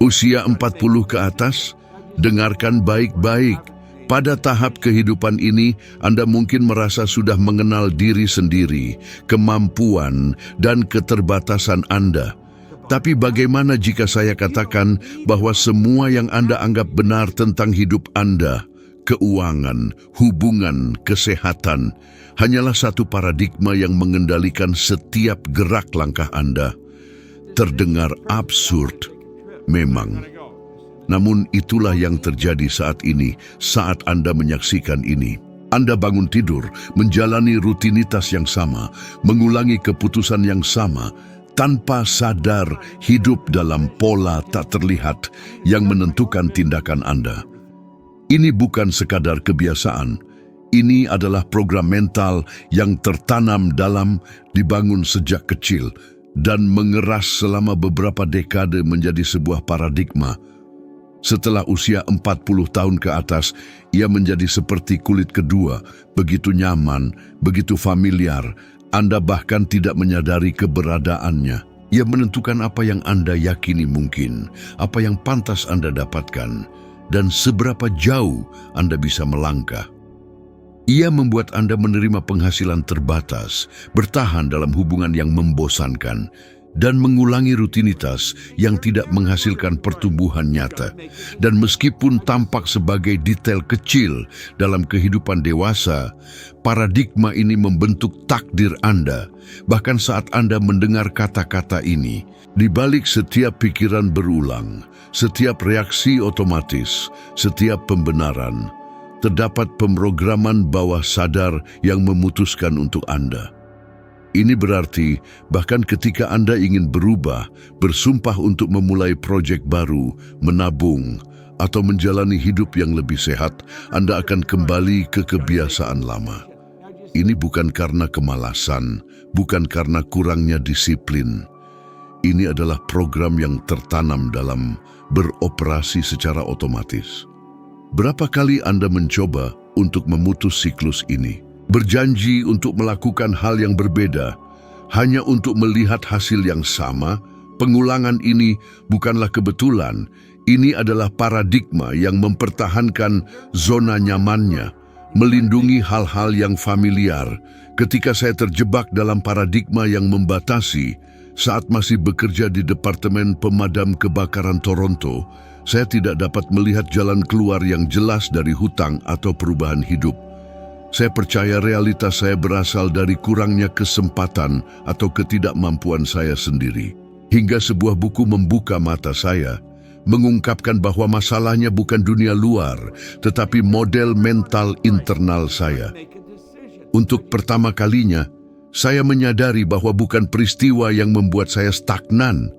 Usia 40 ke atas, dengarkan baik-baik. Pada tahap kehidupan ini, Anda mungkin merasa sudah mengenal diri sendiri, kemampuan, dan keterbatasan Anda. Tapi bagaimana jika saya katakan bahwa semua yang Anda anggap benar tentang hidup Anda, keuangan, hubungan, kesehatan, hanyalah satu paradigma yang mengendalikan setiap gerak langkah Anda? Terdengar absurd, memang. Namun itulah yang terjadi saat ini, saat Anda menyaksikan ini. Anda bangun tidur, menjalani rutinitas yang sama, mengulangi keputusan yang sama, tanpa sadar hidup dalam pola tak terlihat yang menentukan tindakan Anda. Ini bukan sekadar kebiasaan, ini adalah program mental yang tertanam dalam, dibangun sejak kecil, dan mengeras selama beberapa dekade menjadi sebuah paradigma. Setelah usia 40 tahun ke atas, ia menjadi seperti kulit kedua, begitu nyaman, begitu familiar, Anda bahkan tidak menyadari keberadaannya. Ia menentukan apa yang Anda yakini mungkin, apa yang pantas Anda dapatkan, dan seberapa jauh Anda bisa melangkah. Ia membuat Anda menerima penghasilan terbatas, bertahan dalam hubungan yang membosankan, dan mengulangi rutinitas yang tidak menghasilkan pertumbuhan nyata. Dan meskipun tampak sebagai detail kecil dalam kehidupan dewasa, paradigma ini membentuk takdir Anda. Bahkan saat Anda mendengar kata-kata ini, di balik setiap pikiran berulang, setiap reaksi otomatis, setiap pembenaran, terdapat pemrograman bawah sadar yang memutuskan untuk Anda. Ini berarti bahkan ketika Anda ingin berubah, bersumpah untuk memulai proyek baru, menabung, atau menjalani hidup yang lebih sehat, Anda akan kembali ke kebiasaan lama. Ini bukan karena kemalasan, bukan karena kurangnya disiplin. Ini adalah program yang tertanam dalam beroperasi secara otomatis. Berapa kali Anda mencoba untuk memutus siklus ini? Berjanji untuk melakukan hal yang berbeda, hanya untuk melihat hasil yang sama? Pengulangan ini bukanlah kebetulan, ini adalah paradigma yang mempertahankan zona nyamannya, melindungi hal-hal yang familiar. Ketika saya terjebak dalam paradigma yang membatasi, saat masih bekerja di Departemen Pemadam Kebakaran Toronto, saya tidak dapat melihat jalan keluar yang jelas dari hutang atau perubahan hidup. Saya percaya realitas saya berasal dari kurangnya kesempatan atau ketidakmampuan saya sendiri. Hingga sebuah buku membuka mata saya, mengungkapkan bahwa masalahnya bukan dunia luar, tetapi model mental internal saya. Untuk pertama kalinya, saya menyadari bahwa bukan peristiwa yang membuat saya stagnan,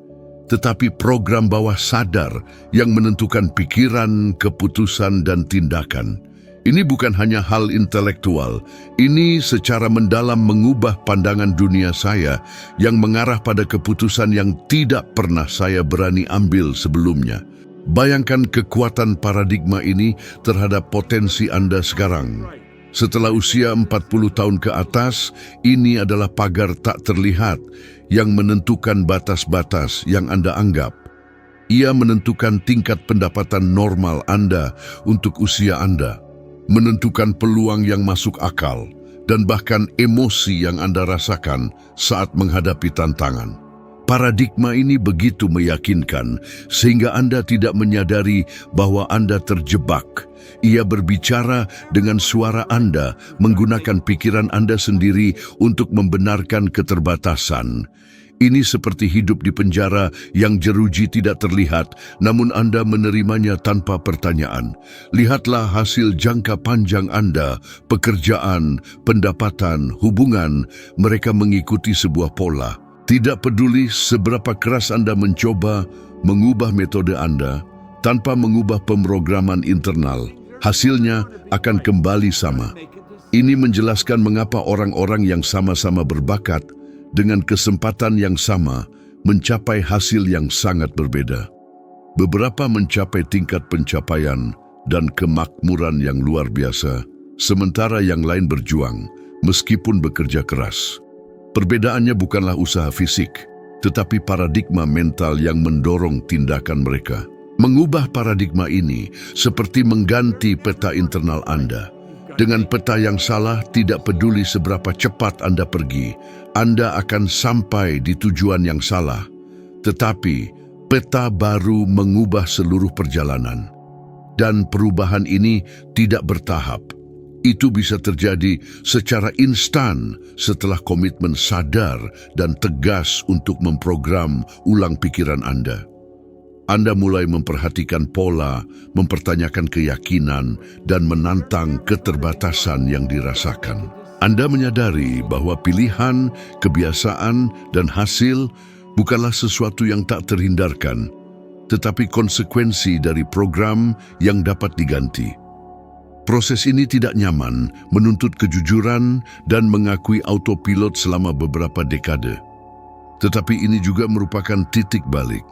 tetapi program bawah sadar yang menentukan pikiran, keputusan, dan tindakan. Ini bukan hanya hal intelektual, ini secara mendalam mengubah pandangan dunia saya yang mengarah pada keputusan yang tidak pernah saya berani ambil sebelumnya. Bayangkan kekuatan paradigma ini terhadap potensi Anda sekarang. Setelah usia 40 tahun ke atas, ini adalah pagar tak terlihat yang menentukan batas-batas yang Anda anggap. Ia menentukan tingkat pendapatan normal Anda untuk usia Anda, menentukan peluang yang masuk akal, dan bahkan emosi yang Anda rasakan saat menghadapi tantangan. Paradigma ini begitu meyakinkan sehingga Anda tidak menyadari bahwa Anda terjebak. Ia berbicara dengan suara Anda, menggunakan pikiran Anda sendiri untuk membenarkan keterbatasan. Ini seperti hidup di penjara yang jeruji tidak terlihat, namun Anda menerimanya tanpa pertanyaan. Lihatlah hasil jangka panjang Anda, pekerjaan, pendapatan, hubungan, mereka mengikuti sebuah pola. Tidak peduli seberapa keras Anda mencoba mengubah metode Anda, tanpa mengubah pemrograman internal, hasilnya akan kembali sama. Ini menjelaskan mengapa orang-orang yang sama-sama berbakat dengan kesempatan yang sama mencapai hasil yang sangat berbeda. Beberapa mencapai tingkat pencapaian dan kemakmuran yang luar biasa, sementara yang lain berjuang meskipun bekerja keras. Perbedaannya bukanlah usaha fisik, tetapi paradigma mental yang mendorong tindakan mereka. Mengubah paradigma ini seperti mengganti peta internal Anda. Dengan peta yang salah, tidak peduli seberapa cepat Anda pergi, Anda akan sampai di tujuan yang salah. Tetapi, peta baru mengubah seluruh perjalanan. Dan perubahan ini tidak bertahap. Itu bisa terjadi secara instan setelah komitmen sadar dan tegas untuk memprogram ulang pikiran Anda. Anda mulai memperhatikan pola, mempertanyakan keyakinan, dan menantang keterbatasan yang dirasakan. Anda menyadari bahwa pilihan, kebiasaan, dan hasil bukanlah sesuatu yang tak terhindarkan, tetapi konsekuensi dari program yang dapat diganti. Proses ini tidak nyaman, menuntut kejujuran, dan mengakui autopilot selama beberapa dekade. Tetapi ini juga merupakan titik balik.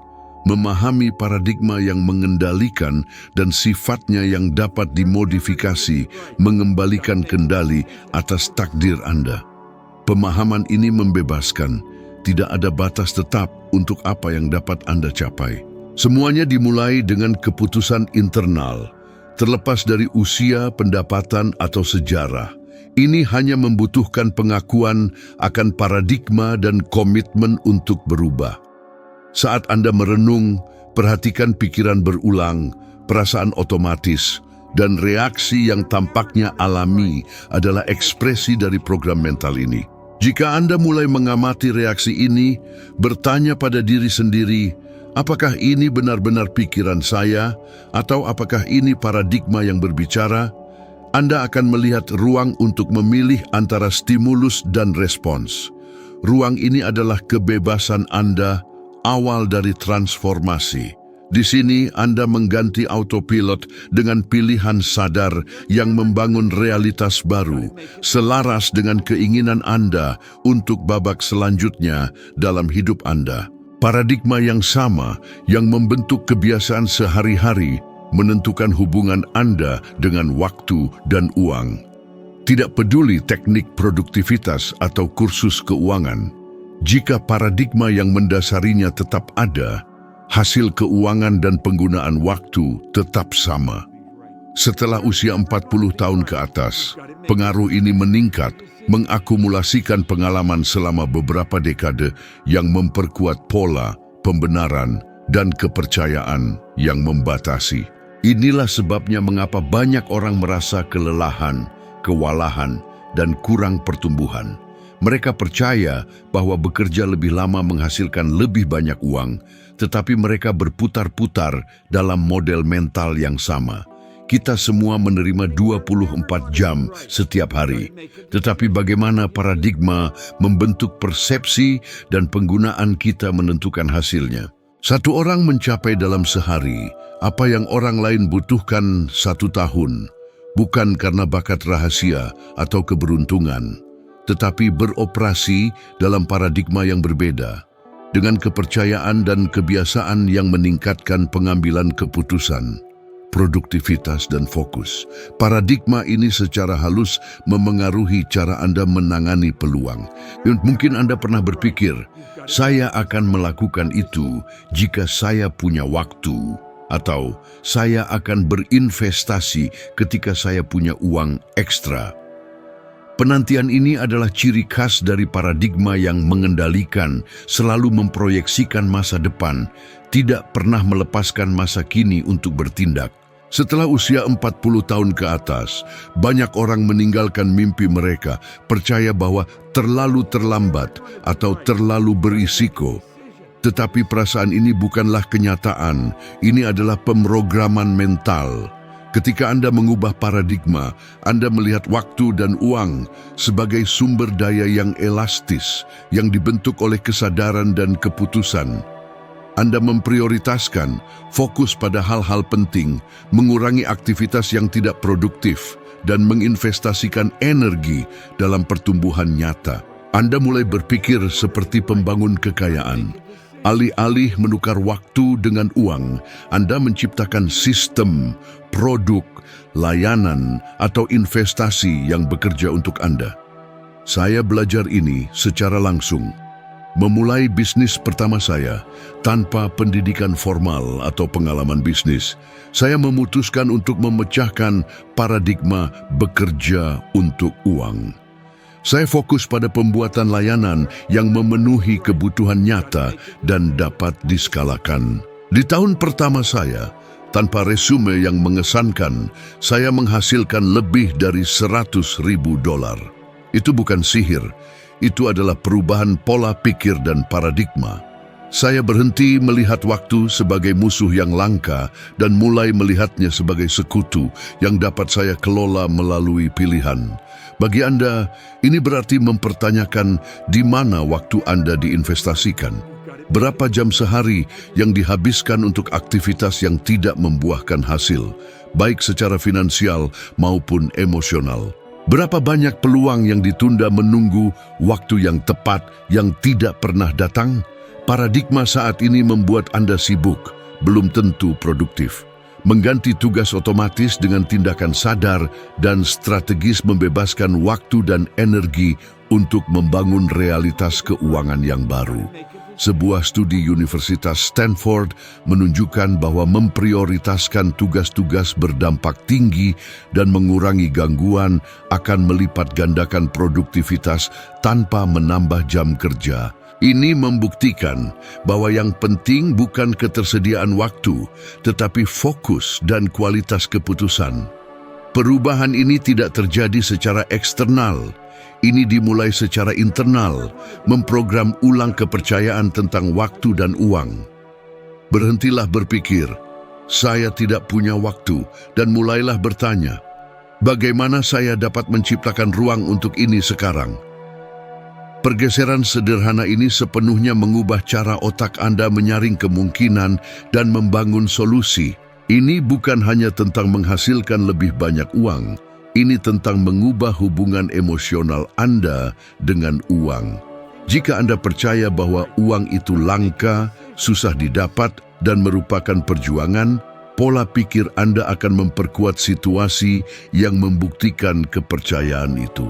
Memahami paradigma yang mengendalikan dan sifatnya yang dapat dimodifikasi, mengembalikan kendali atas takdir Anda. Pemahaman ini membebaskan, tidak ada batas tetap untuk apa yang dapat Anda capai. Semuanya dimulai dengan keputusan internal, terlepas dari usia, pendapatan, atau sejarah. Ini hanya membutuhkan pengakuan akan paradigma dan komitmen untuk berubah. Saat Anda merenung, perhatikan pikiran berulang, perasaan otomatis, dan reaksi yang tampaknya alami adalah ekspresi dari program mental ini. Jika Anda mulai mengamati reaksi ini, bertanya pada diri sendiri, apakah ini benar-benar pikiran saya, atau apakah ini paradigma yang berbicara? Anda akan melihat ruang untuk memilih antara stimulus dan respons. Ruang ini adalah kebebasan Anda, awal dari transformasi. Di sini Anda mengganti autopilot dengan pilihan sadar yang membangun realitas baru, selaras dengan keinginan Anda untuk babak selanjutnya dalam hidup Anda. Paradigma yang sama yang membentuk kebiasaan sehari-hari menentukan hubungan Anda dengan waktu dan uang. Tidak peduli teknik produktivitas atau kursus keuangan, jika paradigma yang mendasarinya tetap ada, hasil keuangan dan penggunaan waktu tetap sama. Setelah usia 40 tahun ke atas, pengaruh ini meningkat, mengakumulasikan pengalaman selama beberapa dekade yang memperkuat pola, pembenaran, dan kepercayaan yang membatasi. Inilah sebabnya mengapa banyak orang merasa kelelahan, kewalahan, dan kurang pertumbuhan. Mereka percaya bahwa bekerja lebih lama menghasilkan lebih banyak uang, tetapi mereka berputar-putar dalam model mental yang sama. Kita semua menerima 24 jam setiap hari, tetapi bagaimana paradigma membentuk persepsi dan penggunaan kita menentukan hasilnya. Satu orang mencapai dalam sehari apa yang orang lain butuhkan 1 tahun, bukan karena bakat rahasia atau keberuntungan, tetapi beroperasi dalam paradigma yang berbeda, dengan kepercayaan dan kebiasaan yang meningkatkan pengambilan keputusan, produktivitas, dan fokus. Paradigma ini secara halus memengaruhi cara Anda menangani peluang. Mungkin Anda pernah berpikir, saya akan melakukan itu jika saya punya waktu, atau saya akan berinvestasi ketika saya punya uang ekstra. Penantian ini adalah ciri khas dari paradigma yang mengendalikan, selalu memproyeksikan masa depan, tidak pernah melepaskan masa kini untuk bertindak. Setelah usia 40 tahun ke atas, banyak orang meninggalkan mimpi mereka, percaya bahwa terlalu terlambat atau terlalu berisiko. Tetapi perasaan ini bukanlah kenyataan, ini adalah pemrograman mental. Ketika Anda mengubah paradigma, Anda melihat waktu dan uang sebagai sumber daya yang elastis, yang dibentuk oleh kesadaran dan keputusan. Anda memprioritaskan, fokus pada hal-hal penting, mengurangi aktivitas yang tidak produktif, dan menginvestasikan energi dalam pertumbuhan nyata. Anda mulai berpikir seperti pembangun kekayaan. Alih-alih menukar waktu dengan uang, Anda menciptakan sistem, produk, layanan, atau investasi yang bekerja untuk Anda. Saya belajar ini secara langsung. Memulai bisnis pertama saya tanpa pendidikan formal atau pengalaman bisnis, saya memutuskan untuk memecahkan paradigma bekerja untuk uang. Saya fokus pada pembuatan layanan yang memenuhi kebutuhan nyata dan dapat diskalakan. Di tahun pertama saya, tanpa resume yang mengesankan, saya menghasilkan lebih dari $100.000. Itu bukan sihir. Itu adalah perubahan pola pikir dan paradigma. Saya berhenti melihat waktu sebagai musuh yang langka dan mulai melihatnya sebagai sekutu yang dapat saya kelola melalui pilihan. Bagi Anda, ini berarti mempertanyakan di mana waktu Anda diinvestasikan. Berapa jam sehari yang dihabiskan untuk aktivitas yang tidak membuahkan hasil, baik secara finansial maupun emosional. Berapa banyak peluang yang ditunda menunggu waktu yang tepat yang tidak pernah datang? Paradigma saat ini membuat Anda sibuk, belum tentu produktif. Mengganti tugas otomatis dengan tindakan sadar dan strategis membebaskan waktu dan energi untuk membangun realitas keuangan yang baru. Sebuah studi Universitas Stanford menunjukkan bahwa memprioritaskan tugas-tugas berdampak tinggi dan mengurangi gangguan akan melipat gandakan produktivitas tanpa menambah jam kerja. Ini membuktikan bahwa yang penting bukan ketersediaan waktu, tetapi fokus dan kualitas keputusan. Perubahan ini tidak terjadi secara eksternal. Ini dimulai secara internal, memprogram ulang kepercayaan tentang waktu dan uang. Berhentilah berpikir, saya tidak punya waktu, dan mulailah bertanya, bagaimana saya dapat menciptakan ruang untuk ini sekarang? Pergeseran sederhana ini sepenuhnya mengubah cara otak Anda menyaring kemungkinan dan membangun solusi. Ini bukan hanya tentang menghasilkan lebih banyak uang, ini tentang mengubah hubungan emosional Anda dengan uang. Jika Anda percaya bahwa uang itu langka, susah didapat, dan merupakan perjuangan, pola pikir Anda akan memperkuat situasi yang membuktikan kepercayaan itu.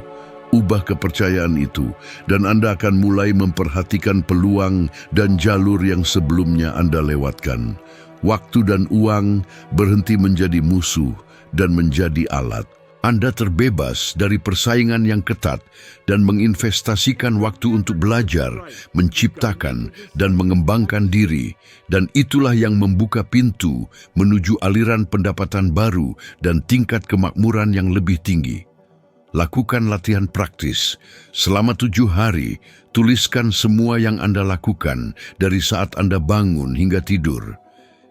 Ubah kepercayaan itu, dan Anda akan mulai memperhatikan peluang dan jalur yang sebelumnya Anda lewatkan. Waktu dan uang berhenti menjadi musuh dan menjadi alat. Anda terbebas dari persaingan yang ketat dan menginvestasikan waktu untuk belajar, menciptakan, dan mengembangkan diri. Dan itulah yang membuka pintu menuju aliran pendapatan baru dan tingkat kemakmuran yang lebih tinggi. Lakukan latihan praktis. Selama 7 hari, tuliskan semua yang Anda lakukan dari saat Anda bangun hingga tidur.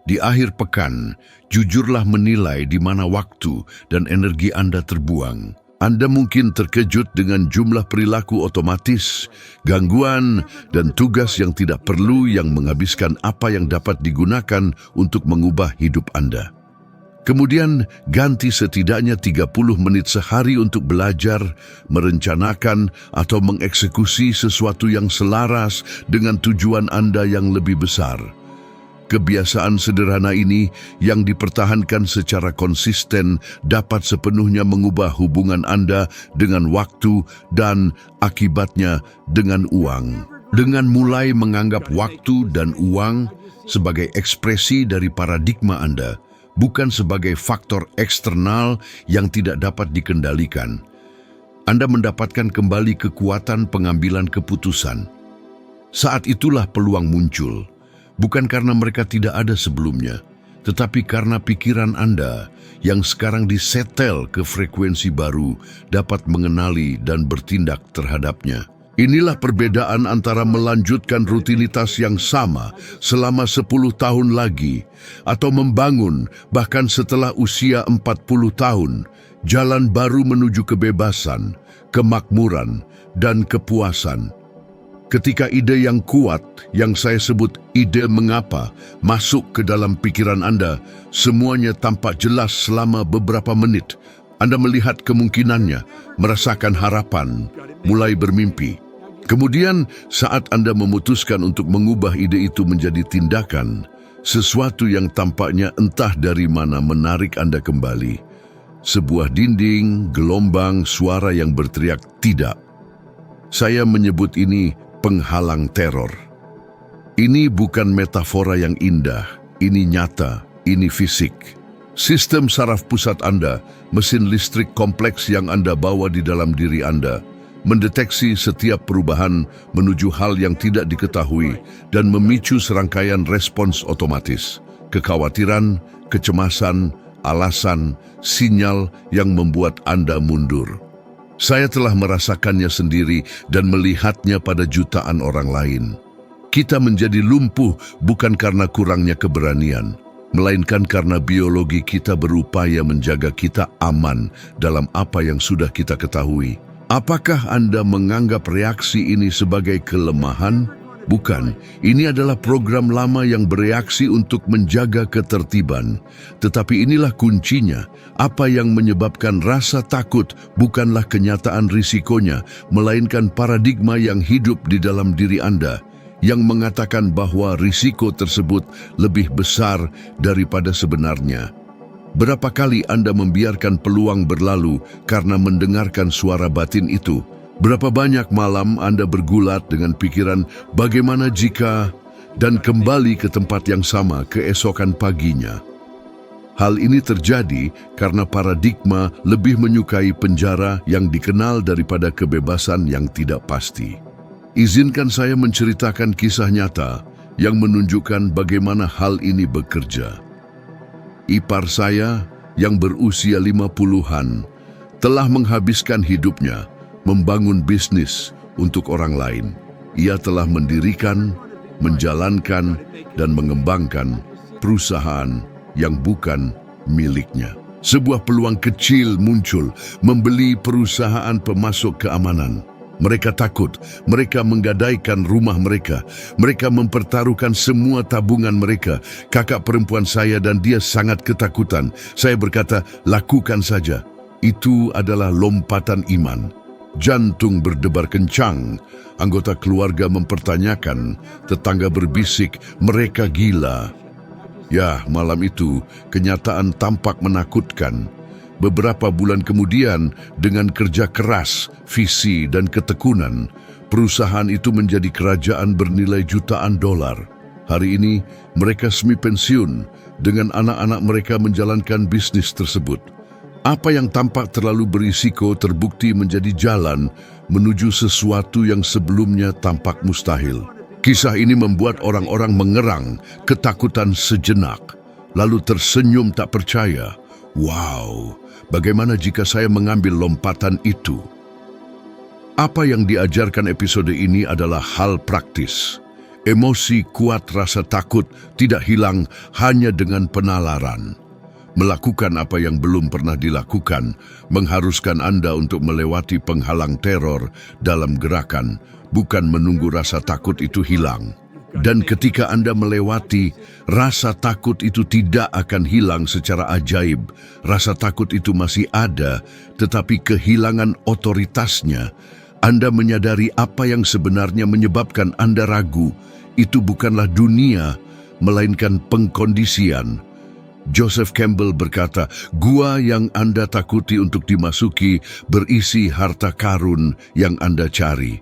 Di akhir pekan, jujurlah menilai di mana waktu dan energi Anda terbuang. Anda mungkin terkejut dengan jumlah perilaku otomatis, gangguan, dan tugas yang tidak perlu yang menghabiskan apa yang dapat digunakan untuk mengubah hidup Anda. Kemudian, ganti setidaknya 30 menit sehari untuk belajar, merencanakan, atau mengeksekusi sesuatu yang selaras dengan tujuan Anda yang lebih besar. Kebiasaan sederhana ini yang dipertahankan secara konsisten dapat sepenuhnya mengubah hubungan Anda dengan waktu dan akibatnya dengan uang. Dengan mulai menganggap waktu dan uang sebagai ekspresi dari paradigma Anda, bukan sebagai faktor eksternal yang tidak dapat dikendalikan, Anda mendapatkan kembali kekuatan pengambilan keputusan. Saat itulah peluang muncul. Bukan karena mereka tidak ada sebelumnya, tetapi karena pikiran Anda yang sekarang disetel ke frekuensi baru dapat mengenali dan bertindak terhadapnya. Inilah perbedaan antara melanjutkan rutinitas yang sama selama 10 tahun lagi atau membangun bahkan setelah usia 40 tahun jalan baru menuju kebebasan, kemakmuran, dan kepuasan. Ketika ide yang kuat, yang saya sebut ide mengapa, masuk ke dalam pikiran Anda, semuanya tampak jelas selama beberapa menit. Anda melihat kemungkinannya, merasakan harapan, mulai bermimpi. Kemudian, saat Anda memutuskan untuk mengubah ide itu menjadi tindakan, sesuatu yang tampaknya entah dari mana menarik Anda kembali. Sebuah dinding, gelombang, suara yang berteriak, "Tidak." Saya menyebut ini penghalang teror. Ini bukan metafora yang indah, ini nyata, ini fisik. Sistem saraf pusat Anda, mesin listrik kompleks yang Anda bawa di dalam diri Anda, mendeteksi setiap perubahan menuju hal yang tidak diketahui dan memicu serangkaian respons otomatis. Kekhawatiran, kecemasan, alasan, sinyal yang membuat Anda mundur. Saya telah merasakannya sendiri dan melihatnya pada jutaan orang lain. Kita menjadi lumpuh bukan karena kurangnya keberanian, melainkan karena biologi kita berupaya menjaga kita aman dalam apa yang sudah kita ketahui. Apakah Anda menganggap reaksi ini sebagai kelemahan? Bukan, ini adalah program lama yang bereaksi untuk menjaga ketertiban. Tetapi inilah kuncinya, apa yang menyebabkan rasa takut bukanlah kenyataan risikonya, melainkan paradigma yang hidup di dalam diri Anda, yang mengatakan bahwa risiko tersebut lebih besar daripada sebenarnya. Berapa kali Anda membiarkan peluang berlalu karena mendengarkan suara batin itu? Berapa banyak malam Anda bergulat dengan pikiran bagaimana jika dan kembali ke tempat yang sama keesokan paginya. Hal ini terjadi karena paradigma lebih menyukai penjara yang dikenal daripada kebebasan yang tidak pasti. Izinkan saya menceritakan kisah nyata yang menunjukkan bagaimana hal ini bekerja. Ipar saya yang berusia 50-an telah menghabiskan hidupnya membangun bisnis untuk orang lain. Ia telah mendirikan, menjalankan, dan mengembangkan perusahaan yang bukan miliknya. Sebuah peluang kecil muncul, membeli perusahaan pemasok keamanan. Mereka takut, mereka menggadaikan rumah mereka, mereka mempertaruhkan semua tabungan mereka. Kakak perempuan saya dan dia sangat ketakutan. Saya berkata, lakukan saja. Itu adalah lompatan iman. Jantung berdebar kencang, anggota keluarga mempertanyakan, tetangga berbisik, mereka gila. Ya, malam itu kenyataan tampak menakutkan. Beberapa bulan kemudian, dengan kerja keras, visi dan ketekunan, perusahaan itu menjadi kerajaan bernilai jutaan dolar. Hari ini, mereka semi pensiun dengan anak-anak mereka menjalankan bisnis tersebut. Apa yang tampak terlalu berisiko terbukti menjadi jalan menuju sesuatu yang sebelumnya tampak mustahil. Kisah ini membuat orang-orang mengerang, ketakutan sejenak, lalu tersenyum tak percaya. Wow, bagaimana jika saya mengambil lompatan itu? Apa yang diajarkan episode ini adalah hal praktis. Emosi kuat, rasa takut tidak hilang hanya dengan penalaran. Melakukan apa yang belum pernah dilakukan mengharuskan Anda untuk melewati penghalang teror dalam gerakan, bukan menunggu rasa takut itu hilang. Dan ketika Anda melewati, rasa takut itu tidak akan hilang secara ajaib. Rasa takut itu masih ada, tetapi kehilangan otoritasnya. Anda menyadari apa yang sebenarnya menyebabkan Anda ragu. Itu bukanlah dunia, melainkan pengkondisian. Joseph Campbell berkata, gua yang Anda takuti untuk dimasuki berisi harta karun yang Anda cari.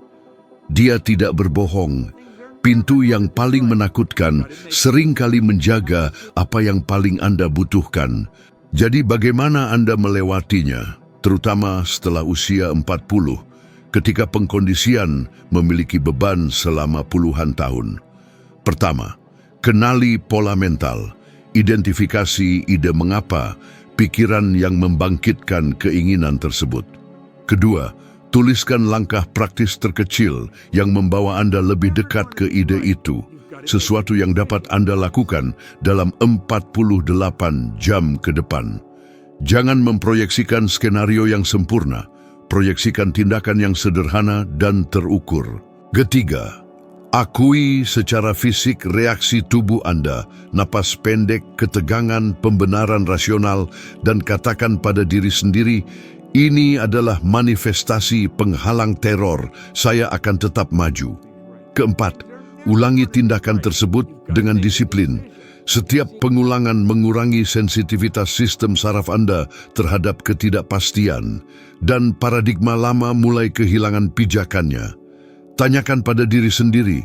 Dia tidak berbohong. Pintu yang paling menakutkan seringkali menjaga apa yang paling Anda butuhkan. Jadi bagaimana Anda melewatinya, terutama setelah usia 40, ketika pengkondisian memiliki beban selama puluhan tahun? Pertama, kenali pola mental. Identifikasi ide mengapa, pikiran yang membangkitkan keinginan tersebut. Kedua, tuliskan langkah praktis terkecil yang membawa Anda lebih dekat ke ide itu. Sesuatu yang dapat Anda lakukan dalam 48 jam ke depan. Jangan memproyeksikan skenario yang sempurna. Proyeksikan tindakan yang sederhana dan terukur. Ketiga, akui secara fisik reaksi tubuh Anda, napas pendek, ketegangan, pembenaran rasional, dan katakan pada diri sendiri, ini adalah manifestasi penghalang teror, saya akan tetap maju. Keempat, ulangi tindakan tersebut dengan disiplin. Setiap pengulangan mengurangi sensitivitas sistem saraf Anda terhadap ketidakpastian, dan paradigma lama mulai kehilangan pijakannya. Tanyakan pada diri sendiri,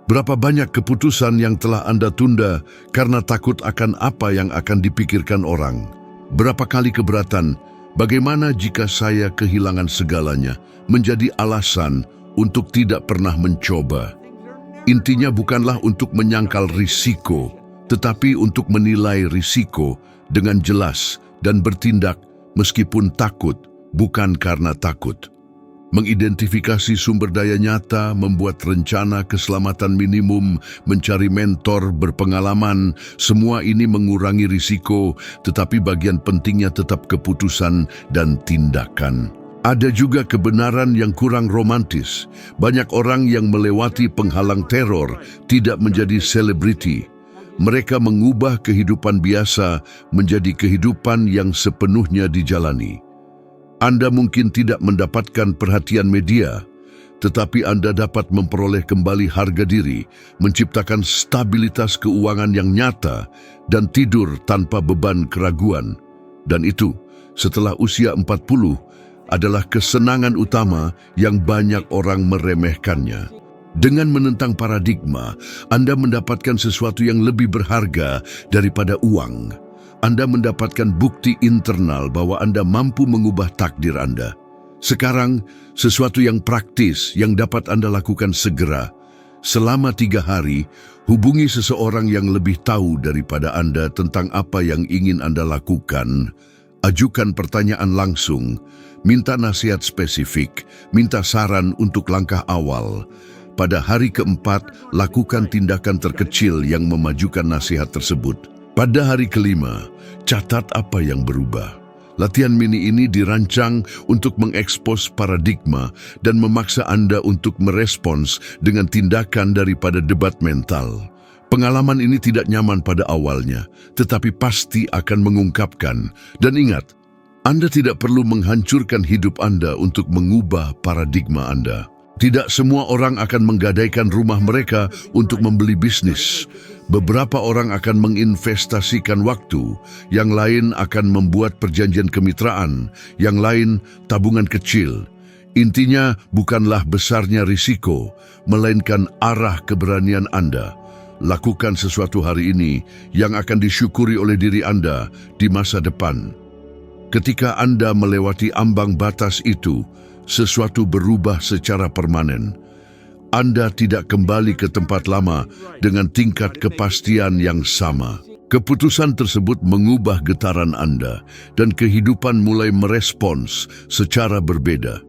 berapa banyak keputusan yang telah Anda tunda karena takut akan apa yang akan dipikirkan orang? Berapa kali keberatan, bagaimana jika saya kehilangan segalanya, menjadi alasan untuk tidak pernah mencoba? Intinya bukanlah untuk menyangkal risiko, tetapi untuk menilai risiko dengan jelas dan bertindak meskipun takut, bukan karena takut. Mengidentifikasi sumber daya nyata, membuat rencana keselamatan minimum, mencari mentor berpengalaman, semua ini mengurangi risiko, tetapi bagian pentingnya tetap keputusan dan tindakan. Ada juga kebenaran yang kurang romantis. Banyak orang yang melewati penghalang teror tidak menjadi selebriti. Mereka mengubah kehidupan biasa menjadi kehidupan yang sepenuhnya dijalani. Anda mungkin tidak mendapatkan perhatian media, tetapi Anda dapat memperoleh kembali harga diri, menciptakan stabilitas keuangan yang nyata, dan tidur tanpa beban keraguan. Dan itu, setelah usia 40, adalah kesenangan utama yang banyak orang meremehkannya. Dengan menentang paradigma, Anda mendapatkan sesuatu yang lebih berharga daripada uang. Anda mendapatkan bukti internal bahwa Anda mampu mengubah takdir Anda. Sekarang, sesuatu yang praktis yang dapat Anda lakukan segera. Selama 3 hari, hubungi seseorang yang lebih tahu daripada Anda tentang apa yang ingin Anda lakukan. Ajukan pertanyaan langsung, minta nasihat spesifik, minta saran untuk langkah awal. Pada hari keempat, lakukan tindakan terkecil yang memajukan nasihat tersebut. Pada hari kelima, catat apa yang berubah. Latihan mini ini dirancang untuk mengekspos paradigma dan memaksa Anda untuk merespons dengan tindakan daripada debat mental. Pengalaman ini tidak nyaman pada awalnya, tetapi pasti akan mengungkapkan. Dan ingat, Anda tidak perlu menghancurkan hidup Anda untuk mengubah paradigma Anda. Tidak semua orang akan menggadaikan rumah mereka untuk membeli bisnis. Beberapa orang akan menginvestasikan waktu, yang lain akan membuat perjanjian kemitraan, yang lain tabungan kecil. Intinya bukanlah besarnya risiko, melainkan arah keberanian Anda. Lakukan sesuatu hari ini yang akan disyukuri oleh diri Anda di masa depan. Ketika Anda melewati ambang batas itu, sesuatu berubah secara permanen. Anda tidak kembali ke tempat lama dengan tingkat kepastian yang sama. Keputusan tersebut mengubah getaran Anda dan kehidupan mulai merespons secara berbeda.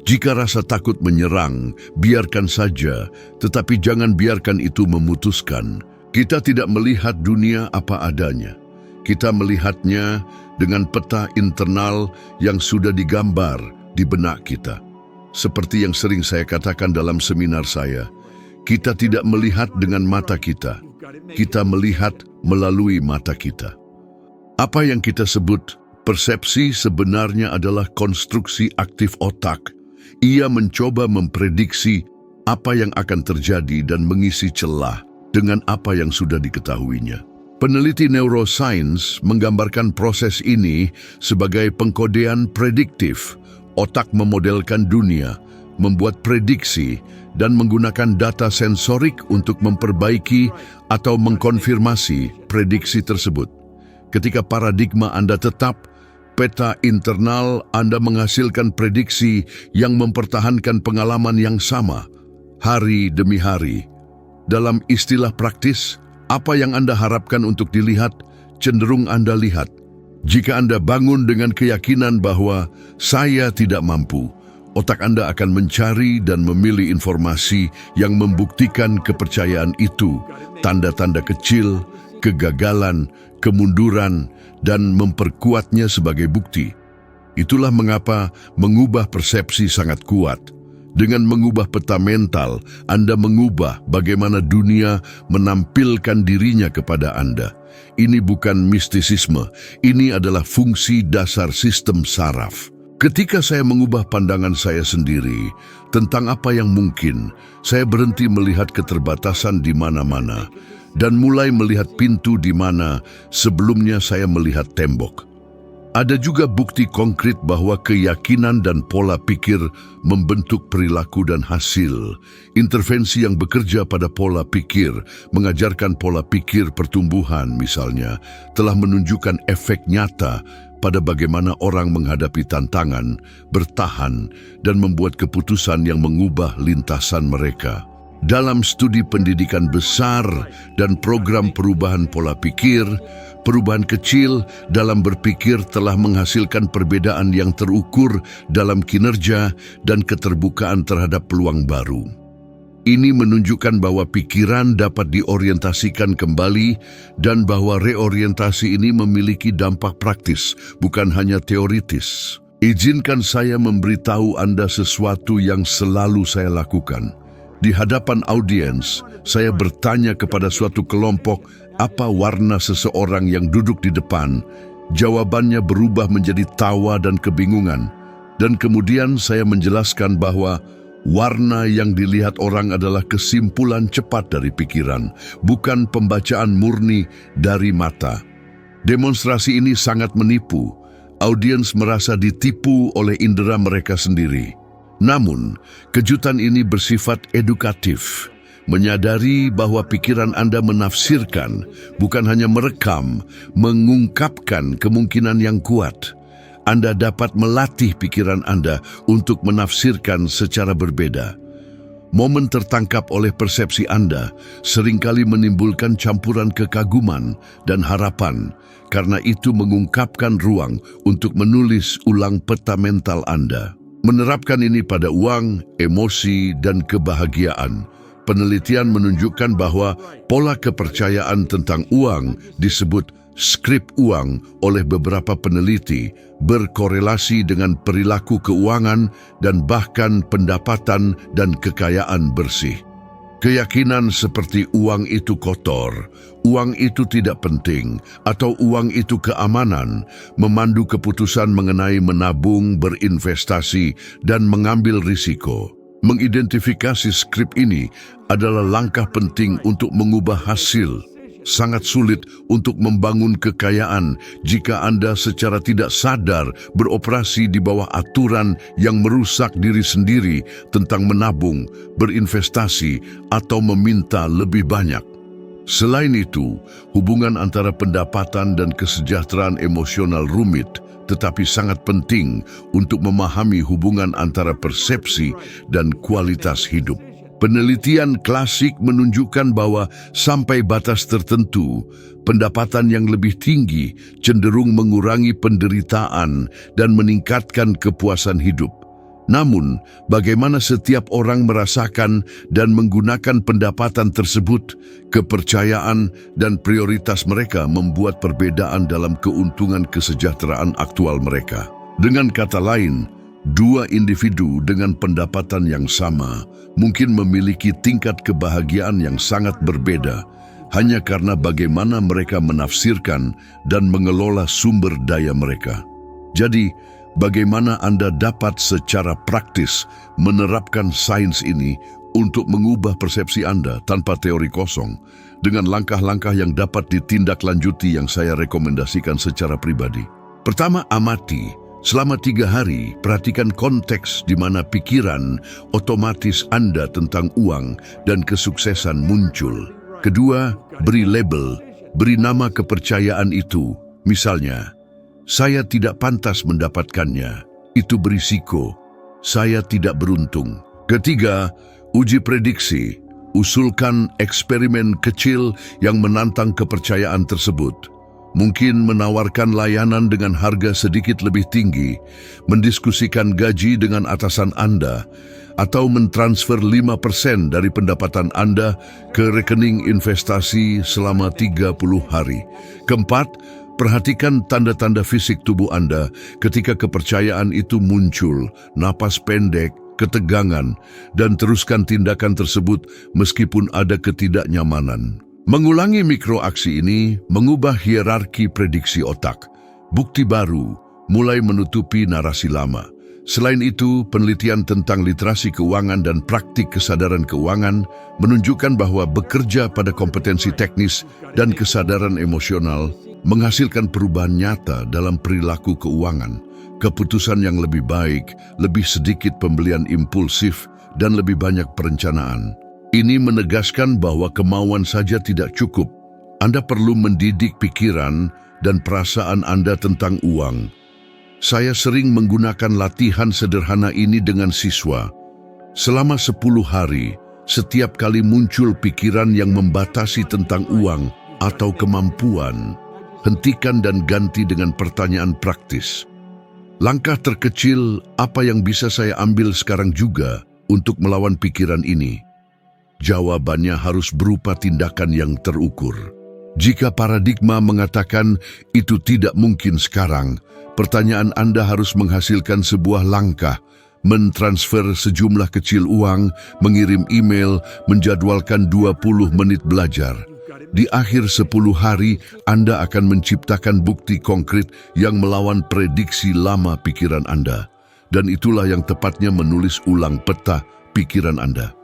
Jika rasa takut menyerang, biarkan saja, tetapi jangan biarkan itu memutuskan. Kita tidak melihat dunia apa adanya. Kita melihatnya dengan peta internal yang sudah digambar di benak kita. Seperti yang sering saya katakan dalam seminar saya, kita tidak melihat dengan mata kita. Kita melihat melalui mata kita. Apa yang kita sebut persepsi sebenarnya adalah konstruksi aktif otak. Ia mencoba memprediksi apa yang akan terjadi dan mengisi celah dengan apa yang sudah diketahuinya. Peneliti neuroscience menggambarkan proses ini sebagai pengkodean prediktif. Otak memodelkan dunia, membuat prediksi, dan menggunakan data sensorik untuk memperbaiki atau mengkonfirmasi prediksi tersebut. Ketika paradigma Anda tetap, peta internal Anda menghasilkan prediksi yang mempertahankan pengalaman yang sama, hari demi hari. Dalam istilah praktis, apa yang Anda harapkan untuk dilihat, cenderung Anda lihat. Jika Anda bangun dengan keyakinan bahwa saya tidak mampu, otak Anda akan mencari dan memilih informasi yang membuktikan kepercayaan itu, tanda-tanda kecil, kegagalan, kemunduran, dan memperkuatnya sebagai bukti. Itulah mengapa mengubah persepsi sangat kuat. Dengan mengubah peta mental, Anda mengubah bagaimana dunia menampilkan dirinya kepada Anda. Ini bukan mistisisme, ini adalah fungsi dasar sistem saraf. Ketika saya mengubah pandangan saya sendiri tentang apa yang mungkin, saya berhenti melihat keterbatasan di mana-mana dan mulai melihat pintu di mana sebelumnya saya melihat tembok. Ada juga bukti konkret bahwa keyakinan dan pola pikir membentuk perilaku dan hasil. Intervensi yang bekerja pada pola pikir, mengajarkan pola pikir pertumbuhan misalnya, telah menunjukkan efek nyata pada bagaimana orang menghadapi tantangan, bertahan, dan membuat keputusan yang mengubah lintasan mereka. Dalam studi pendidikan besar dan program perubahan pola pikir, perubahan kecil dalam berpikir telah menghasilkan perbedaan yang terukur dalam kinerja dan keterbukaan terhadap peluang baru. Ini menunjukkan bahwa pikiran dapat diorientasikan kembali dan bahwa reorientasi ini memiliki dampak praktis, bukan hanya teoritis. Izinkan saya memberitahu Anda sesuatu yang selalu saya lakukan. Di hadapan audiens, saya bertanya kepada suatu kelompok apa warna seseorang yang duduk di depan. Jawabannya berubah menjadi tawa dan kebingungan. Dan kemudian saya menjelaskan bahwa warna yang dilihat orang adalah kesimpulan cepat dari pikiran, bukan pembacaan murni dari mata. Demonstrasi ini sangat menipu. Audiens merasa ditipu oleh indera mereka sendiri. Namun, kejutan ini bersifat edukatif, menyadari bahwa pikiran Anda menafsirkan, bukan hanya merekam, mengungkapkan kemungkinan yang kuat. Anda dapat melatih pikiran Anda untuk menafsirkan secara berbeda. Momen tertangkap oleh persepsi Anda seringkali menimbulkan campuran kekaguman dan harapan, karena itu mengungkapkan ruang untuk menulis ulang peta mental Anda. Menerapkan ini pada uang, emosi, dan kebahagiaan. Penelitian menunjukkan bahwa pola kepercayaan tentang uang disebut skrip uang oleh beberapa peneliti berkorelasi dengan perilaku keuangan dan bahkan pendapatan dan kekayaan bersih. Keyakinan seperti uang itu kotor, uang itu tidak penting, atau uang itu keamanan, memandu keputusan mengenai menabung, berinvestasi, dan mengambil risiko. Mengidentifikasi skrip ini adalah langkah penting untuk mengubah hasil. Sangat sulit untuk membangun kekayaan jika Anda secara tidak sadar beroperasi di bawah aturan yang merusak diri sendiri tentang menabung, berinvestasi, atau meminta lebih banyak. Selain itu, hubungan antara pendapatan dan kesejahteraan emosional rumit, tetapi sangat penting untuk memahami hubungan antara persepsi dan kualitas hidup. Penelitian klasik menunjukkan bahwa sampai batas tertentu, pendapatan yang lebih tinggi cenderung mengurangi penderitaan dan meningkatkan kepuasan hidup. Namun, bagaimana setiap orang merasakan dan menggunakan pendapatan tersebut, kepercayaan dan prioritas mereka membuat perbedaan dalam keuntungan kesejahteraan aktual mereka. Dengan kata lain, dua individu dengan pendapatan yang sama mungkin memiliki tingkat kebahagiaan yang sangat berbeda hanya karena bagaimana mereka menafsirkan dan mengelola sumber daya mereka. Jadi, bagaimana Anda dapat secara praktis menerapkan sains ini untuk mengubah persepsi Anda tanpa teori kosong dengan langkah-langkah yang dapat ditindaklanjuti yang saya rekomendasikan secara pribadi. Pertama, amati. Selama 3 hari, perhatikan konteks di mana pikiran otomatis Anda tentang uang dan kesuksesan muncul. Kedua, beri label, beri nama kepercayaan itu. Misalnya, saya tidak pantas mendapatkannya, itu berisiko, saya tidak beruntung. Ketiga, uji prediksi, usulkan eksperimen kecil yang menantang kepercayaan tersebut. Mungkin menawarkan layanan dengan harga sedikit lebih tinggi, mendiskusikan gaji dengan atasan Anda, atau mentransfer 5% dari pendapatan Anda ke rekening investasi selama 30 hari. Keempat, perhatikan tanda-tanda fisik tubuh Anda ketika kepercayaan itu muncul, napas pendek, ketegangan, dan teruskan tindakan tersebut meskipun ada ketidaknyamanan. Mengulangi mikroaksi ini mengubah hierarki prediksi otak. Bukti baru mulai menutupi narasi lama. Selain itu, penelitian tentang literasi keuangan dan praktik kesadaran keuangan menunjukkan bahwa bekerja pada kompetensi teknis dan kesadaran emosional menghasilkan perubahan nyata dalam perilaku keuangan, keputusan yang lebih baik, lebih sedikit pembelian impulsif, dan lebih banyak perencanaan. Ini menegaskan bahwa kemauan saja tidak cukup. Anda perlu mendidik pikiran dan perasaan Anda tentang uang. Saya sering menggunakan latihan sederhana ini dengan siswa. Selama 10 hari, setiap kali muncul pikiran yang membatasi tentang uang atau kemampuan, hentikan dan ganti dengan pertanyaan praktis. Langkah terkecil, apa yang bisa saya ambil sekarang juga untuk melawan pikiran ini? Jawabannya harus berupa tindakan yang terukur. Jika paradigma mengatakan itu tidak mungkin sekarang, pertanyaan Anda harus menghasilkan sebuah langkah, mentransfer sejumlah kecil uang, mengirim email, menjadwalkan 20 menit belajar. Di akhir 10 hari, Anda akan menciptakan bukti konkret yang melawan prediksi lama pikiran Anda. Dan itulah yang tepatnya menulis ulang peta pikiran Anda.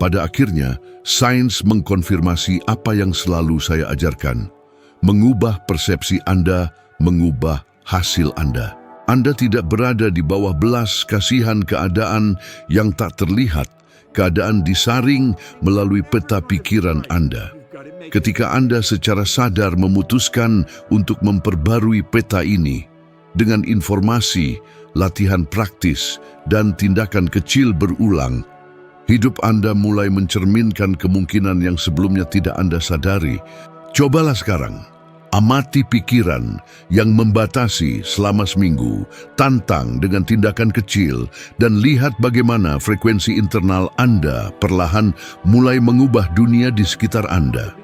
Pada akhirnya, sains mengkonfirmasi apa yang selalu saya ajarkan. Mengubah persepsi Anda, mengubah hasil Anda. Anda tidak berada di bawah belas kasihan keadaan yang tak terlihat. Keadaan disaring melalui peta pikiran Anda. Ketika Anda secara sadar memutuskan untuk memperbarui peta ini, dengan informasi, latihan praktis, dan tindakan kecil berulang, hidup Anda mulai mencerminkan kemungkinan yang sebelumnya tidak Anda sadari. Cobalah sekarang, amati pikiran yang membatasi selama seminggu, tantang dengan tindakan kecil, dan lihat bagaimana frekuensi internal Anda perlahan mulai mengubah dunia di sekitar Anda.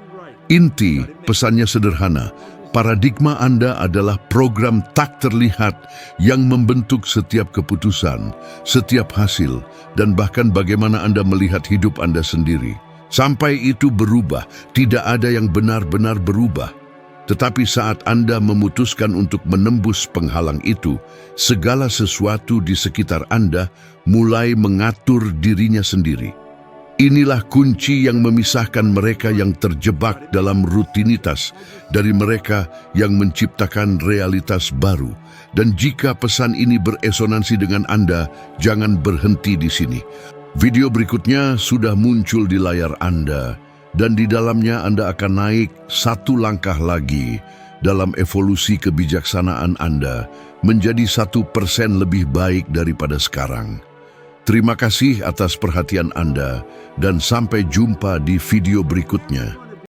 Inti pesannya sederhana, paradigma Anda adalah program tak terlihat yang membentuk setiap keputusan, setiap hasil, dan bahkan bagaimana Anda melihat hidup Anda sendiri. Sampai itu berubah, tidak ada yang benar-benar berubah. Tetapi saat Anda memutuskan untuk menembus penghalang itu, segala sesuatu di sekitar Anda mulai mengatur dirinya sendiri. Inilah kunci yang memisahkan mereka yang terjebak dalam rutinitas dari mereka yang menciptakan realitas baru. Dan jika pesan ini beresonansi dengan Anda, jangan berhenti di sini. Video berikutnya sudah muncul di layar Anda, dan di dalamnya Anda akan naik satu langkah lagi dalam evolusi kebijaksanaan Anda menjadi 1% lebih baik daripada sekarang. Terima kasih atas perhatian Anda dan sampai jumpa di video berikutnya.